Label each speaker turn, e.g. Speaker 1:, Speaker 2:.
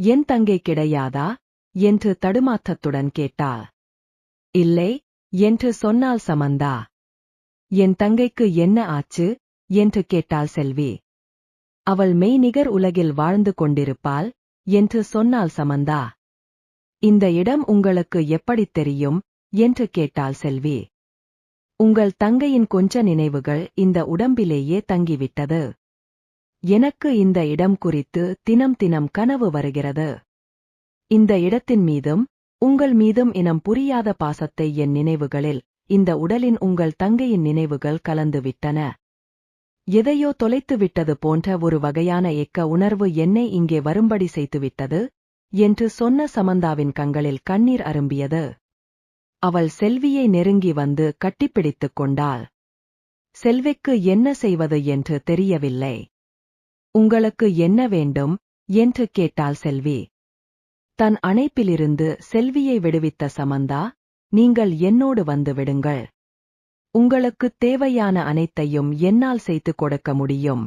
Speaker 1: என் தங்கை கிடையாதா என்று தடுமாற்றத்துடன் கேட்டாள். இல்லை என்று சொன்னாள் சமந்தா. என் தங்கைக்கு என்ன ஆச்சு என்று கேட்டாள் செல்வி. அவள் மெய்நிகர் உலகில் வாழ்ந்து கொண்டிருப்பாள் என்று சொன்னாள் சமந்தா. இந்த இடம் உங்களுக்கு எப்படித் தெரியும் என்று கேட்டாள் செல்வி. உங்கள் தங்கையின் கொஞ்ச நினைவுகள் இந்த உடம்பிலேயே தங்கிவிட்டது. எனக்கு இந்த இடம் குறித்து தினம் தினம் கனவு வருகிறது. இந்த இடத்தின் மீதும் உங்கள் மீதும் இனம் புரியாத பாசத்தை என் நினைவுகளில் இந்த உடலின் உங்கள் தங்கையின் நினைவுகள் கலந்துவிட்டன. எதையோ தொலைத்துவிட்டது போன்ற ஒரு வகையான ஏக்க உணர்வு என்னை இங்கே வரும்படி செய்துவிட்டது என்று சொன்ன சமந்தாவின் கண்களில் கண்ணீர் அரும்பியது. அவள் செல்வியை நெருங்கி வந்து கட்டிப்பிடித்துக் கொண்டாள். செல்விக்கு என்ன செய்வது என்று தெரியவில்லை. உங்களுக்கு என்ன வேண்டும் என்று கேட்டாள் செல்வி. தன் அணைப்பிலிருந்து செல்வியை விடுவித்த சமந்தா, நீங்கள் என்னோடு வந்து விடுங்கள். உங்களுக்கு தேவையான அனைத்தையும் என்னால் செய்து கொடுக்க முடியும்